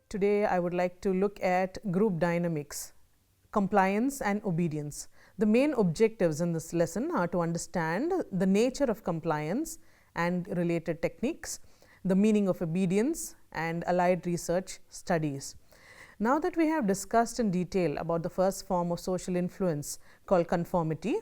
Today, I would like to look at group dynamics, compliance and obedience. The main objectives in this lesson are to understand the nature of compliance and related techniques, the meaning of obedience, and allied research studies. Now that we have discussed in detail about the first form of social influence called conformity,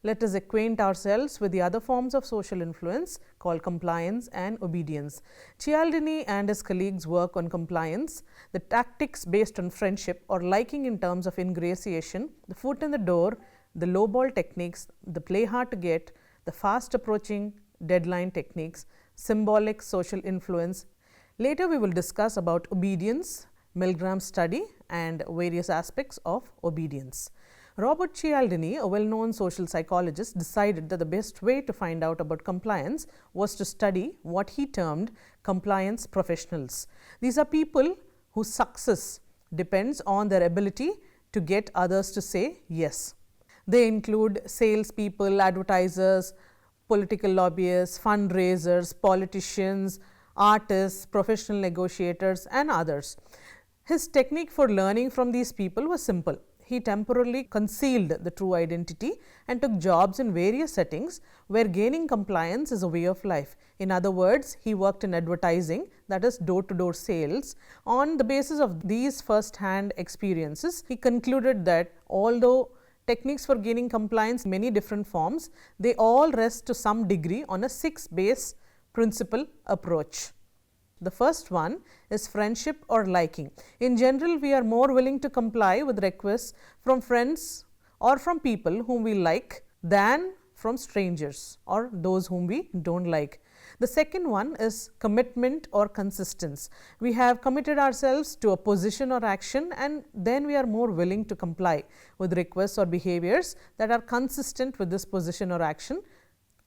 let us acquaint ourselves with the other forms of social influence called compliance and obedience. Cialdini and his colleagues work on compliance, the tactics based on friendship or liking in terms of ingratiation, the foot in the door, the low ball techniques, the play hard to get, the fast approaching deadline techniques, symbolic social influence. Later we will discuss about obedience, Milgram's study, and various aspects of obedience. Robert Cialdini, a well-known social psychologist, decided that the best way to find out about compliance was to study what he termed compliance professionals. These are people whose success depends on their ability to get others to say yes. They include salespeople, advertisers, political lobbyists, fundraisers, politicians, artists, professional negotiators, and others. His technique for learning from these people was simple. He temporarily concealed the true identity and took jobs in various settings where gaining compliance is a way of life. In other words, he worked in advertising, that is door-to-door sales. On the basis of these first-hand experiences, he concluded that although techniques for gaining compliance in many different forms, they all rest to some degree on a 6-base principle approach. The first one is friendship or liking. In general, we are more willing to comply with requests from friends or from people whom we like than from strangers or those whom we don't like. The second one is commitment or consistence. We have committed ourselves to a position or action, and then we are more willing to comply with requests or behaviors that are consistent with this position or action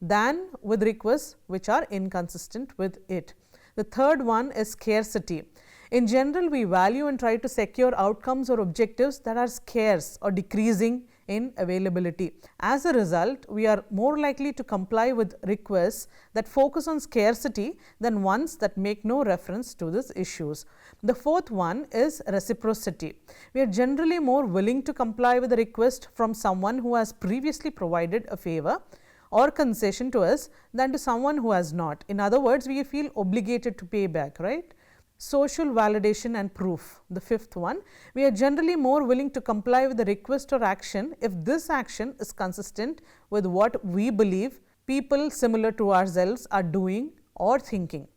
than with requests which are inconsistent with it. The third one is scarcity. In general, we value and try to secure outcomes or objectives that are scarce or decreasing in availability. As a result, we are more likely to comply with requests that focus on scarcity than ones that make no reference to these issues. The fourth one is reciprocity. We are generally more willing to comply with a request from someone who has previously provided a favor or concession to us than to someone who has not. In other words, we feel obligated to pay back, right? Social validation and proof. The fifth one, we are generally more willing to comply with a request or action if this action is consistent with what we believe people similar to ourselves are doing or thinking.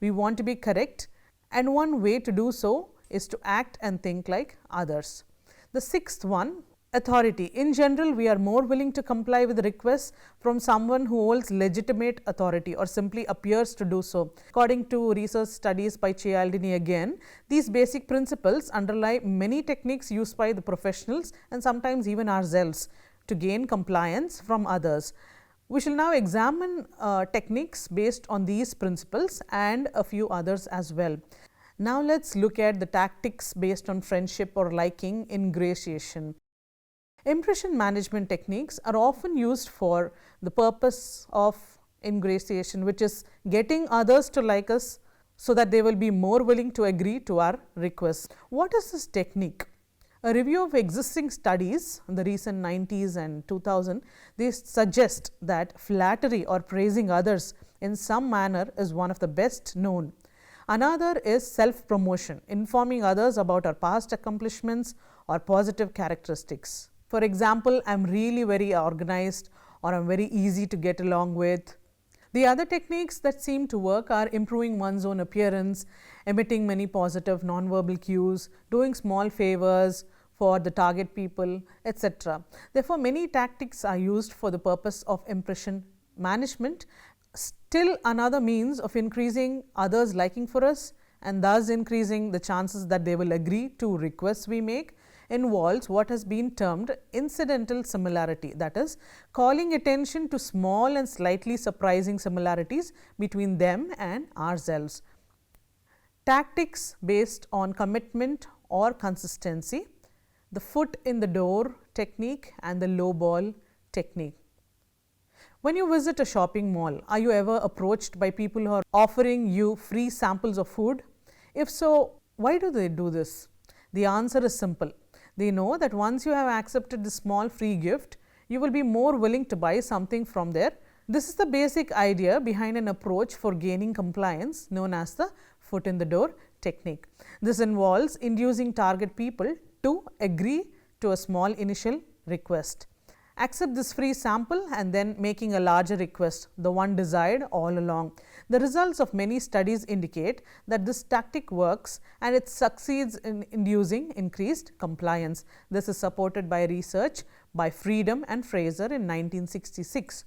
We want to be correct, and one way to do so is to act and think like others. The sixth one, authority. In general, we are more willing to comply with requests from someone who holds legitimate authority or simply appears to do so. According to research studies by Cialdini again, these basic principles underlie many techniques used by the professionals and sometimes even ourselves to gain compliance from others. We shall now examine techniques based on these principles and a few others as well. Now let's look at the tactics based on friendship or liking, ingratiation. Impression management techniques are often used for the purpose of ingratiation, which is getting others to like us so that they will be more willing to agree to our requests. What is this technique? A review of existing studies in the recent 90s and 2000, they suggest that flattery or praising others in some manner is one of the best known. Another is self-promotion, informing others about our past accomplishments or positive characteristics. For example, I am really very organized, or I am very easy to get along with. The other techniques that seem to work are improving one's own appearance, emitting many positive nonverbal cues, doing small favors for the target people, etc. Therefore, many tactics are used for the purpose of impression management. Still another means of increasing others' liking for us and thus increasing the chances that they will agree to requests we make involves what has been termed incidental similarity, that is, calling attention to small and slightly surprising similarities between them and ourselves. Tactics based on commitment or consistency, the foot in the door technique and the low ball technique. When you visit a shopping mall, are you ever approached by people who are offering you free samples of food? If so, why do they do this? The answer is simple. They know that once you have accepted the small free gift, you will be more willing to buy something from there. This is the basic idea behind an approach for gaining compliance known as the foot in the door technique. This involves inducing target people to agree to a small initial request, accept this free sample, and then making a larger request, the one desired all along. The results of many studies indicate that this tactic works and it succeeds in inducing increased compliance. This is supported by research by Freedom and Fraser in 1966.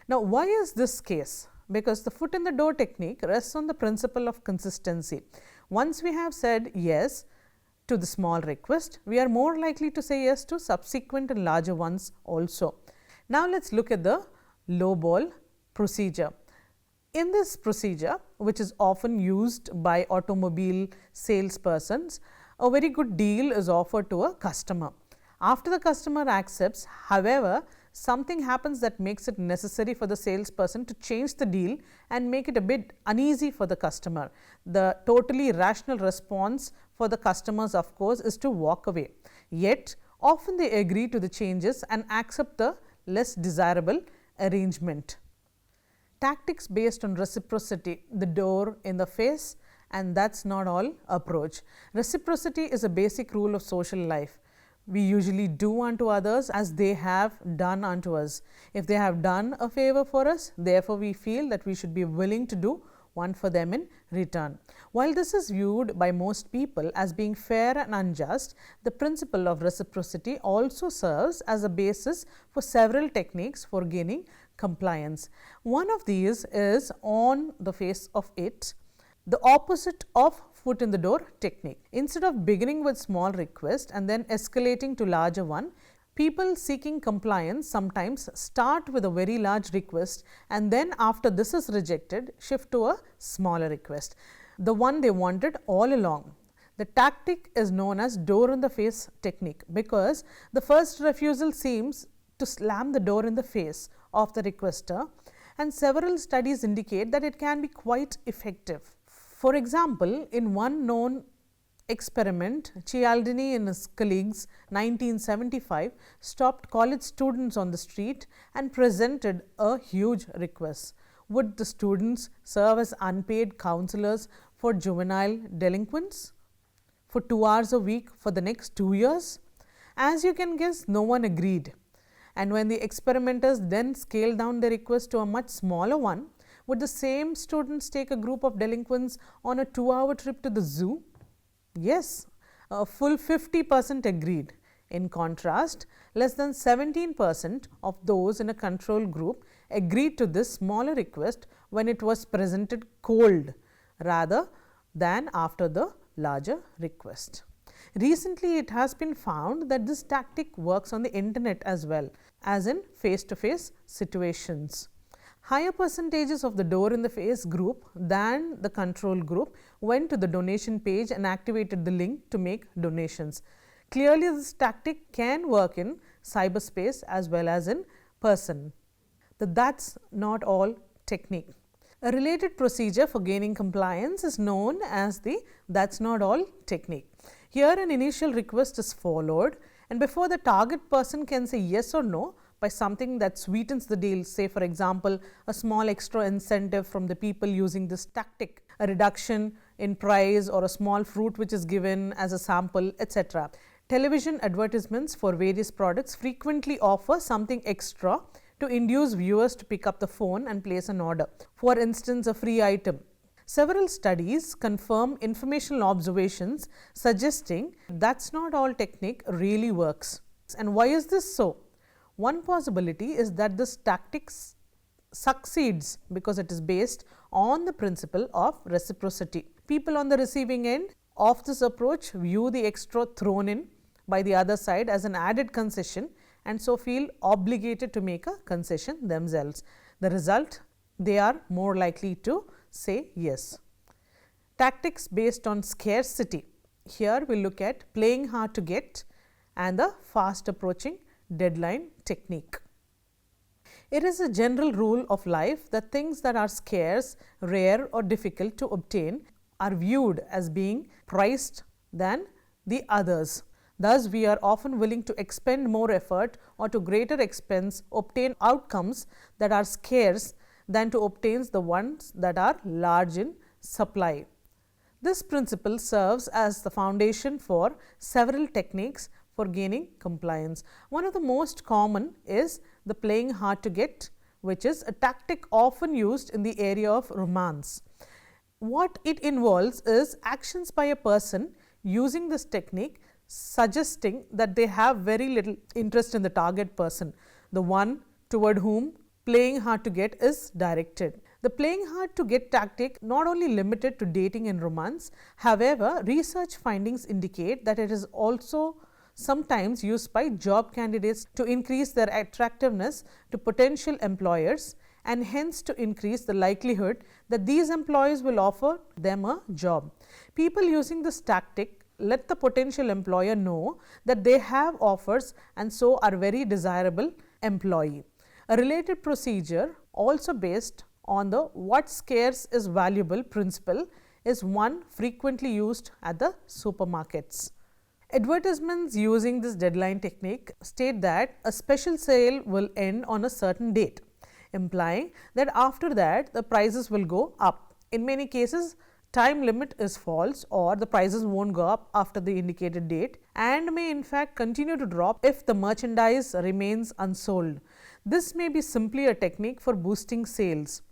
Now, why is this case? Because the foot in the door technique rests on the principle of consistency. Once we have said yes to the small request, we are more likely to say yes to subsequent and larger ones also. Now, let us look at the low ball procedure. In this procedure, which is often used by automobile salespersons, a very good deal is offered to a customer. After the customer accepts, however, something happens that makes it necessary for the salesperson to change the deal and make it a bit uneasy for the customer. The totally rational response for the customers, of course, is to walk away. Yet, often they agree to the changes and accept the less desirable arrangement. Tactics based on reciprocity, the door in the face, and that's not all approach. Reciprocity is a basic rule of social life. We usually do unto others as they have done unto us. If they have done a favor for us, therefore we feel that we should be willing to do one for them in return. While this is viewed by most people as being fair and unjust, the principle of reciprocity also serves as a basis for several techniques for gaining compliance. One of these is on the face of it, the opposite of foot in the door technique. Instead of beginning with small request and then escalating to larger one, people seeking compliance sometimes start with a very large request and then after this is rejected, shift to a smaller request, the one they wanted all along. The tactic is known as door in the face technique because the first refusal seems to slam the door in the face of the requester, and several studies indicate that it can be quite effective. For example, in one known experiment, Cialdini and his colleagues 1975 stopped college students on the street and presented a huge request. Would the students serve as unpaid counselors for juvenile delinquents for 2 hours a week for the next 2 years? As you can guess, no one agreed. And when the experimenters then scaled down the request to a much smaller one, would the same students take a group of delinquents on a 2-hour trip to the zoo? Yes, a full 50% agreed. In contrast, less than 17% of those in a control group agreed to this smaller request when it was presented cold rather than after the larger request. Recently, it has been found that this tactic works on the internet as well as in face-to-face situations. Higher percentages of the door in the face group than the control group went to the donation page and activated the link to make donations. Clearly, this tactic can work in cyberspace as well as in person. The "that's not all" technique. A related procedure for gaining compliance is known as the "that's not all" technique. Here, an initial request is followed, and before the target person can say yes or no, by something that sweetens the deal, say for example, a small extra incentive from the people using this tactic, a reduction in price or a small fruit which is given as a sample, etc. Television advertisements for various products frequently offer something extra to induce viewers to pick up the phone and place an order. For instance, a free item. Several studies confirm informational observations suggesting "that's not all" technique really works. And why is this so? One possibility is that this tactic succeeds because it is based on the principle of reciprocity. People on the receiving end of this approach view the extra thrown in by the other side as an added concession and so feel obligated to make a concession themselves. The result, they are more likely to say yes. Tactics based on scarcity. Here we look at playing hard to get and the fast approaching deadline technique. It is a general rule of life that things that are scarce, rare or difficult to obtain are viewed as being priced than the others. Thus, we are often willing to expend more effort or to greater expense obtain outcomes that are scarce than to obtain the ones that are large in supply. This principle serves as the foundation for several techniques for gaining compliance. One of the most common is the playing hard to get, which is a tactic often used in the area of romance. What it involves is actions by a person using this technique suggesting that they have very little interest in the target person, the one toward whom playing hard to get is directed. The playing hard to get tactic not only limited to dating and romance, however, research findings indicate that it is also sometimes used by job candidates to increase their attractiveness to potential employers and hence to increase the likelihood that these employees will offer them a job. People using this tactic let the potential employer know that they have offers and so are very desirable employee. A related procedure also based on the what scarce is valuable principle is one frequently used at the supermarkets. Advertisements using this deadline technique state that a special sale will end on a certain date, implying that after that the prices will go up. In many cases, time limit is false or the prices won't go up after the indicated date and may in fact continue to drop if the merchandise remains unsold. This may be simply a technique for boosting sales.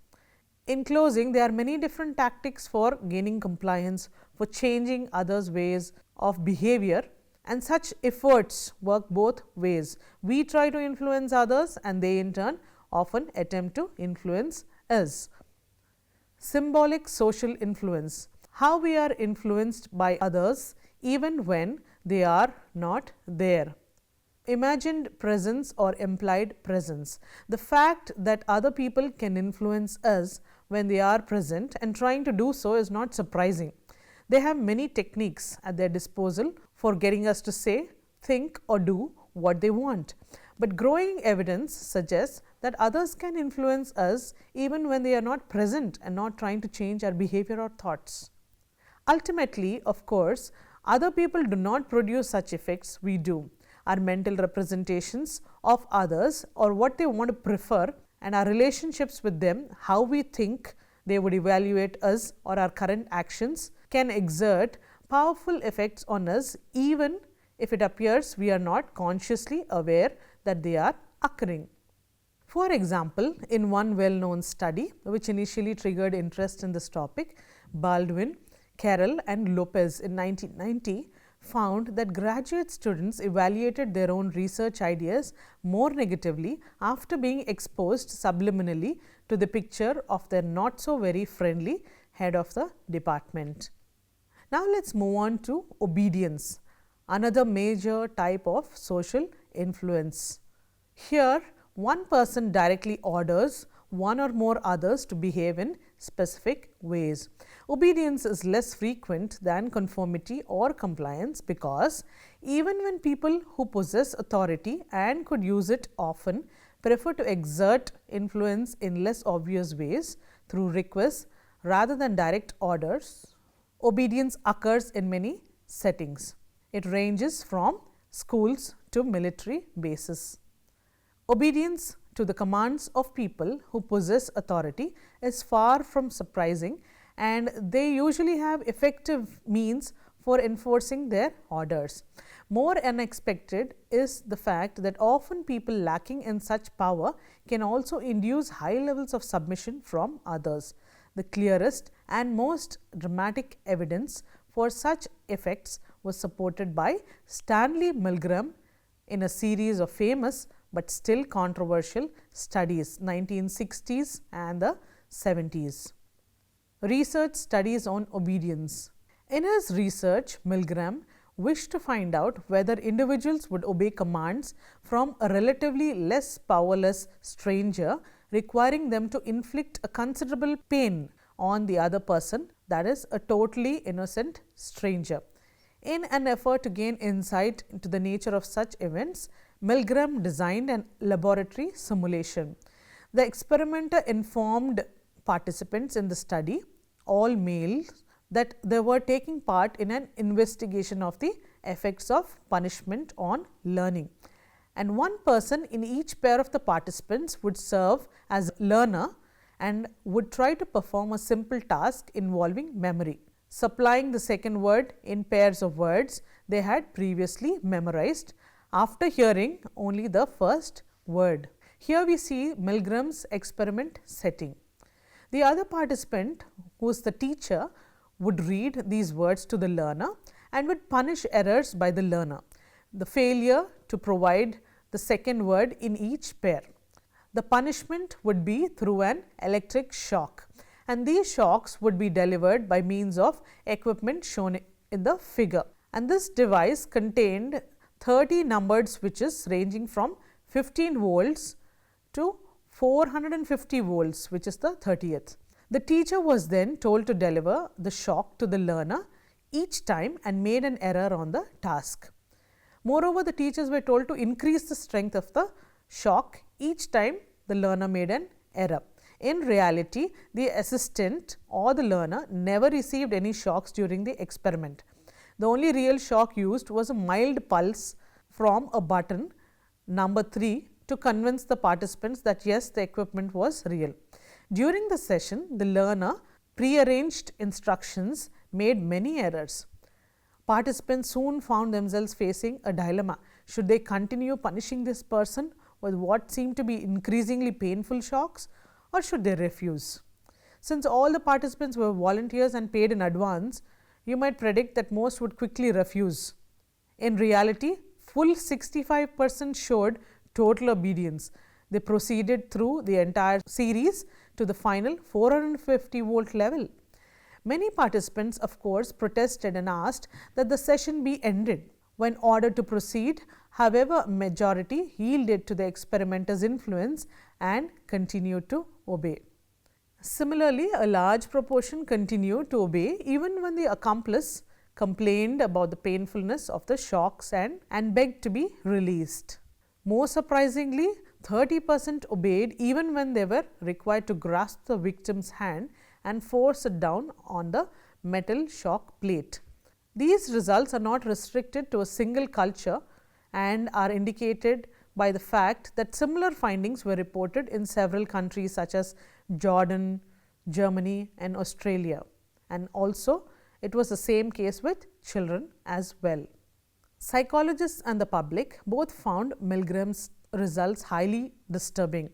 In closing, there are many different tactics for gaining compliance, for changing others' ways of behavior, and such efforts work both ways. We try to influence others and they in turn often attempt to influence us. Symbolic social influence. How we are influenced by others even when they are not there. Imagined presence or implied presence. The fact that other people can influence us when they are present and trying to do so is not surprising. They have many techniques at their disposal for getting us to say, think or do what they want. But growing evidence suggests that others can influence us even when they are not present and not trying to change our behavior or thoughts. Ultimately, of course, other people do not produce such effects, we do. Our mental representations of others or what they want to prefer and our relationships with them, how we think they would evaluate us or our current actions can exert powerful effects on us even if it appears we are not consciously aware that they are occurring. For example, in one well-known study which initially triggered interest in this topic, Baldwin, Carroll and Lopez in 1990 found that graduate students evaluated their own research ideas more negatively after being exposed subliminally to the picture of their not so very friendly head of the department. Now, let us move on to obedience, another major type of social influence. Here, one person directly orders one or more others to behave in specific ways. Obedience is less frequent than conformity or compliance because even when people who possess authority and could use it often prefer to exert influence in less obvious ways through requests rather than direct orders, obedience occurs in many settings. It ranges from schools to military bases. Obedience to the commands of people who possess authority is far from surprising, and they usually have effective means for enforcing their orders. More unexpected is the fact that often people lacking in such power can also induce high levels of submission from others. The clearest and most dramatic evidence for such effects was supported by Stanley Milgram in a series of famous but still controversial studies, 1960s and the 70s. Research studies on obedience. In his research, Milgram wished to find out whether individuals would obey commands from a relatively less powerless stranger, requiring them to inflict a considerable pain on the other person, that is, a totally innocent stranger. In an effort to gain insight into the nature of such events, Milgram designed an laboratory simulation. The experimenter informed participants in the study, all males, that they were taking part in an investigation of the effects of punishment on learning. And one person in each pair of the participants would serve as learner and would try to perform a simple task involving memory, supplying the second word in pairs of words they had previously memorized after hearing only the first word. Here we see Milgram's experiment setting. The other participant, who is the teacher, would read these words to the learner and would punish errors by the learner, the failure to provide the second word in each pair. The punishment would be through an electric shock, and these shocks would be delivered by means of equipment shown in the figure. And this device contained 30 numbered switches ranging from 15 volts to 450 volts, which is the 30th. The teacher was then told to deliver the shock to the learner each time and made an error on the task. Moreover, the teachers were told to increase the strength of the shock each time the learner made an error. In reality, the assistant or the learner never received any shocks during the experiment. The only real shock used was a mild pulse from a button, number 3, to convince the participants that yes, the equipment was real. During the session, the learner prearranged instructions made many errors. Participants soon found themselves facing a dilemma. Should they continue punishing this person with what seemed to be increasingly painful shocks, or should they refuse? Since all the participants were volunteers and paid in advance, you might predict that most would quickly refuse. In reality, full 65% showed total obedience. They proceeded through the entire series to the final 450 volt level. Many participants, of course, protested and asked that the session be ended. When ordered to proceed, however, majority yielded to the experimenter's influence and continued to obey. Similarly, a large proportion continued to obey even when the accomplice complained about the painfulness of the shocks and begged to be released. More surprisingly, 30% obeyed even when they were required to grasp the victim's hand and force it down on the metal shock plate. These results are not restricted to a single culture and are indicated by the fact that similar findings were reported in several countries such as Jordan, Germany and Australia, and also it was the same case with children as well. Psychologists and the public both found Milgram's results highly disturbing.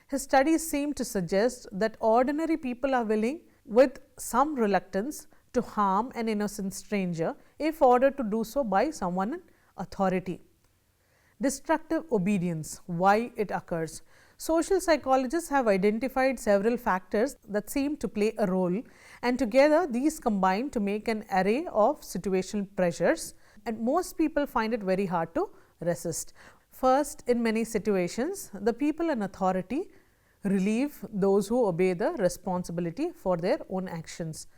His studies seem to suggest that ordinary people are willing, with some reluctance, to harm an innocent stranger if ordered to do so by someone in authority. Destructive obedience, why it occurs. Social psychologists have identified several factors that seem to play a role, and together these combine to make an array of situational pressures, and most people find it very hard to resist. First, in many situations, the people in authority relieve those who obey the responsibility for their own actions.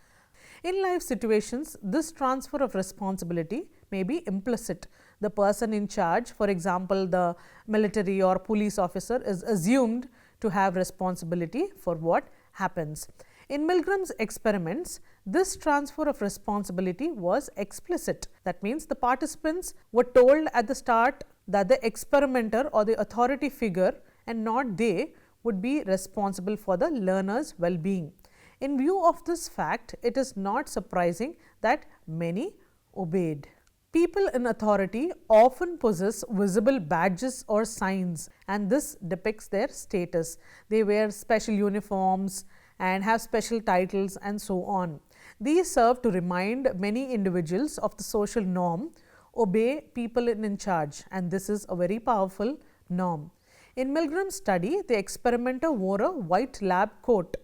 In life situations, this transfer of responsibility may be implicit. The person in charge, for example, the military or police officer, is assumed to have responsibility for what happens. In Milgram's experiments, this transfer of responsibility was explicit. That means the participants were told at the start that the experimenter or the authority figure and not they would be responsible for the learner's well-being. In view of this fact, it is not surprising that many obeyed. People in authority often possess visible badges or signs, and this depicts their status. They wear special uniforms and have special titles and so on. These serve to remind many individuals of the social norm: obey people in charge, and this is a very powerful norm. In Milgram's study, the experimenter wore a white lab coat,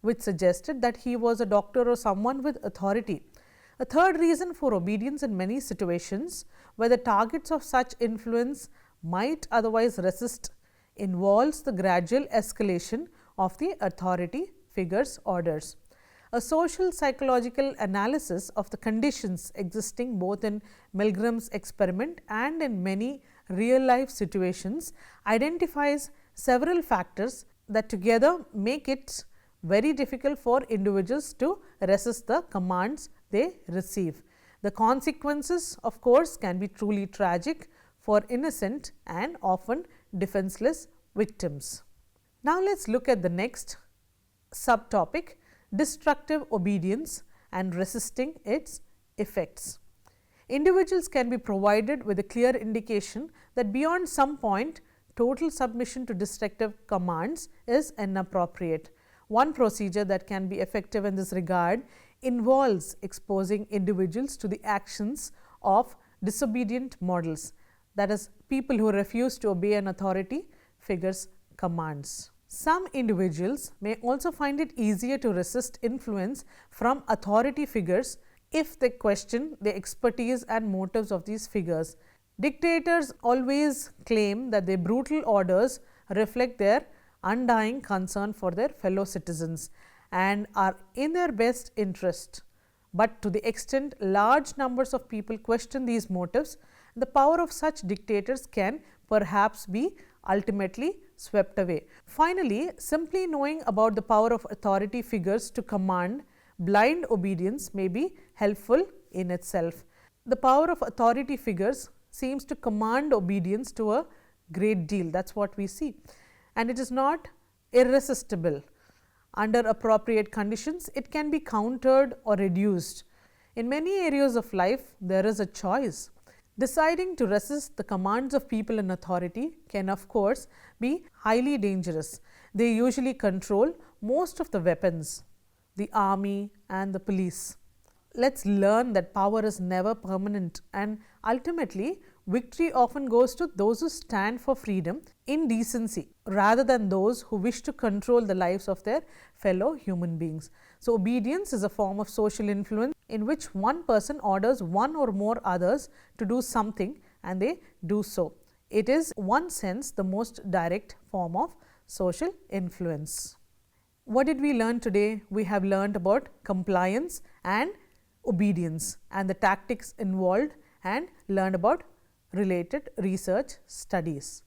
which suggested that he was a doctor or someone with authority. A third reason for obedience in many situations where the targets of such influence might otherwise resist involves the gradual escalation of the authority figure's orders. A social psychological analysis of the conditions existing both in Milgram's experiment and in many real life situations identifies several factors that together make it very difficult for individuals to resist the commands they receive. The consequences, of course, can be truly tragic for innocent and often defenseless victims. Now, let us look at the next subtopic, destructive obedience and resisting its effects. Individuals can be provided with a clear indication that beyond some point, total submission to destructive commands is inappropriate. One procedure that can be effective in this regard involves exposing individuals to the actions of disobedient models, that is, people who refuse to obey an authority figure's commands. Some individuals may also find it easier to resist influence from authority figures if they question the expertise and motives of these figures. Dictators always claim that their brutal orders reflect their undying concern for their fellow citizens and are in their best interest. But to the extent large numbers of people question these motives, the power of such dictators can perhaps be ultimately swept away. Finally, simply knowing about the power of authority figures to command blind obedience may be helpful in itself. The power of authority figures seems to command obedience to a great deal. That is what we see. And it is not irresistible. Under appropriate conditions, it can be countered or reduced. In many areas of life, there is a choice. Deciding to resist the commands of people in authority can, of course, be highly dangerous. They usually control most of the weapons, the army and the police. Let us learn that power is never permanent, and ultimately victory often goes to those who stand for freedom in decency rather than those who wish to control the lives of their fellow human beings. So, obedience is a form of social influence in which one person orders one or more others to do something and they do so. It is, in one sense, the most direct form of social influence. What did we learn today? We have learned about compliance and obedience and the tactics involved, and learned about related research studies.